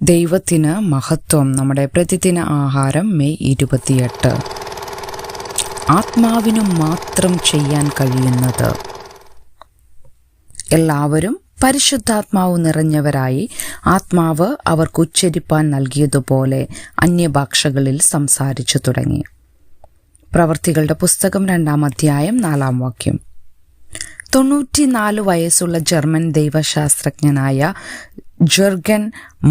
ദൈവത്തിന് മഹത്വം. നമ്മുടെ പ്രതിദിന ആഹാരം മെയ് 28. ആത്മാവിനു മാത്രം ചെയ്യാൻ കഴിയുന്നത്. എല്ലാവരും പരിശുദ്ധാത്മാവ് നിറഞ്ഞവരായി ആത്മാവ് അവർക്ക് ഉച്ചരിപ്പാൻ നൽകിയതുപോലെ അന്യഭാഷകളിൽ സംസാരിച്ചു തുടങ്ങി. പ്രവർത്തികളുടെ പുസ്തകം 2-ാം അധ്യായം 4-ാം വാക്യം. 94 വയസ്സുള്ള ജർമ്മൻ ദൈവശാസ്ത്രജ്ഞനായ ജർഗൻ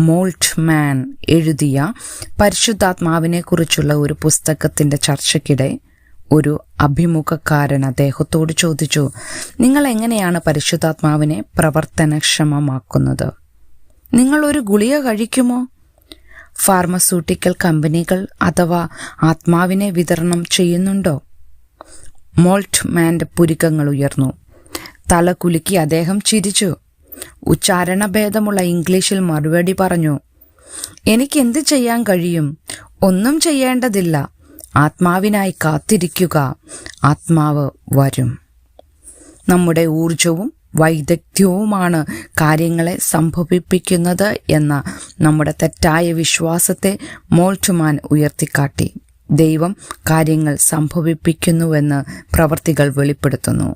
മോൾട്ട്മാൻ എഴുതിയ പരിശുദ്ധാത്മാവിനെ കുറിച്ചുള്ള ഒരു പുസ്തകത്തിന്റെ ചർച്ചയ്ക്കിടെ ഒരു അഭിമുഖക്കാരൻ അദ്ദേഹത്തോട് ചോദിച്ചു, നിങ്ങൾ എങ്ങനെയാണ് പരിശുദ്ധാത്മാവിനെ പ്രവർത്തനക്ഷമമാക്കുന്നത്? നിങ്ങൾ ഒരു ഗുളിക കഴിക്കുമോ? ഫാർമസ്യൂട്ടിക്കൽ കമ്പനികൾ അഥവാ ആത്മാവിനെ വിതരണം ചെയ്യുന്നുണ്ടോ? മോൾട്ട്മാന്റെ പുരികങ്ങൾ ഉയർന്നു. തല കുലുക്കി അദ്ദേഹം ചിരിച്ചു. ഉച്ചാരണഭേദമുള്ള ഇംഗ്ലീഷിൽ മറുപടി പറഞ്ഞു, എനിക്ക് എന്ത് ചെയ്യാൻ കഴിയും? ഒന്നും ചെയ്യേണ്ടതില്ല. ആത്മാവിനായി കാത്തിരിക്കുക. ആത്മാവ് വരും. നമ്മുടെ ഊർജവും വൈദഗ്ധ്യവുമാണ് കാര്യങ്ങളെ സംഭവിപ്പിക്കുന്നത് എന്ന നമ്മുടെ തെറ്റായ വിശ്വാസത്തെ മോൾട്ട്മാൻ ഉയർത്തിക്കാട്ടി. ദൈവം കാര്യങ്ങൾ സംഭവിപ്പിക്കുന്നുവെന്ന് പ്രവർത്തികൾ വെളിപ്പെടുത്തുന്നു.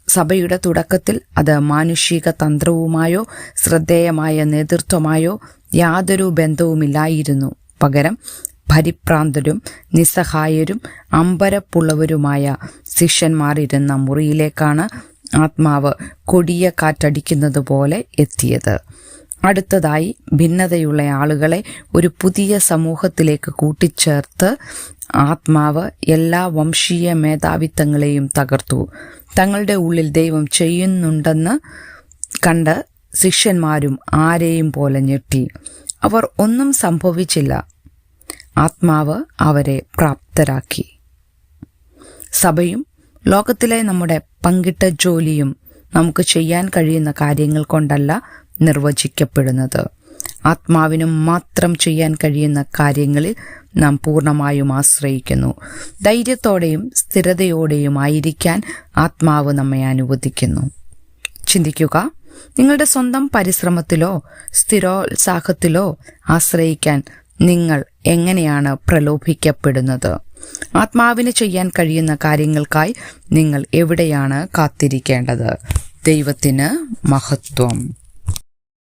സഭയുടെ തുടക്കത്തിൽ അത് മാനുഷിക തന്ത്രവുമായോ ശ്രദ്ധേയമായ നേതൃത്വമായോ യാതൊരു ബന്ധവുമില്ലായിരുന്നു. പകരം പരിഭ്രാന്തരും നിസ്സഹായരും അമ്പരപ്പുള്ളവരുമായ ശിഷ്യന്മാരിരുന്ന മുറിയിലേക്കാണ് ആത്മാവ് കൊടിയ കാറ്റടിക്കുന്നത് പോലെ എത്തിയത്. അടുത്തതായി ഭിന്നതയുള്ള ആളുകളെ ഒരു പുതിയ സമൂഹത്തിലേക്ക് കൂട്ടിച്ചേർത്ത് ആത്മാവ് എല്ലാ വംശീയ മേധാവിത്വങ്ങളെയും തകർത്തു. തങ്ങളുടെ ഉള്ളിൽ ദൈവം ചെയ്യുന്നുണ്ടെന്ന് കണ്ട് ശിഷ്യന്മാരും ആരെയും പോലെ ഞെട്ടി. അവർ ഒന്നും സംഭവിച്ചില്ല. ആത്മാവ് അവരെ പ്രാപ്തരാക്കി. സഭയും ലോകത്തിലെ നമ്മുടെ പങ്കിട്ട ജോലിയും നമുക്ക് ചെയ്യാൻ കഴിയുന്ന കാര്യങ്ങൾ കൊണ്ടല്ല നിർവചിക്കപ്പെടുന്നത്. ആത്മാവിനും മാത്രം ചെയ്യാൻ കഴിയുന്ന കാര്യങ്ങളിൽ നാം പൂർണ്ണമായും ആശ്രയിക്കുന്നു. ധൈര്യത്തോടെയും സ്ഥിരതയോടെയും ആയിരിക്കാൻ ആത്മാവ് നമ്മെ അനുവദിക്കുന്നു. ചിന്തിക്കുക, നിങ്ങളുടെ സ്വന്തം പരിശ്രമത്തിലോ സ്ഥിരോത്സാഹത്തിലോ ആശ്രയിക്കാൻ നിങ്ങൾ എങ്ങനെയാണ് പ്രലോഭിക്കപ്പെടുന്നത്? ആത്മാവിന് ചെയ്യാൻ കഴിയുന്ന കാര്യങ്ങൾക്കായി നിങ്ങൾ എവിടെയാണ് കാത്തിരിക്കേണ്ടത്? ദൈവത്തിന് മഹത്വം.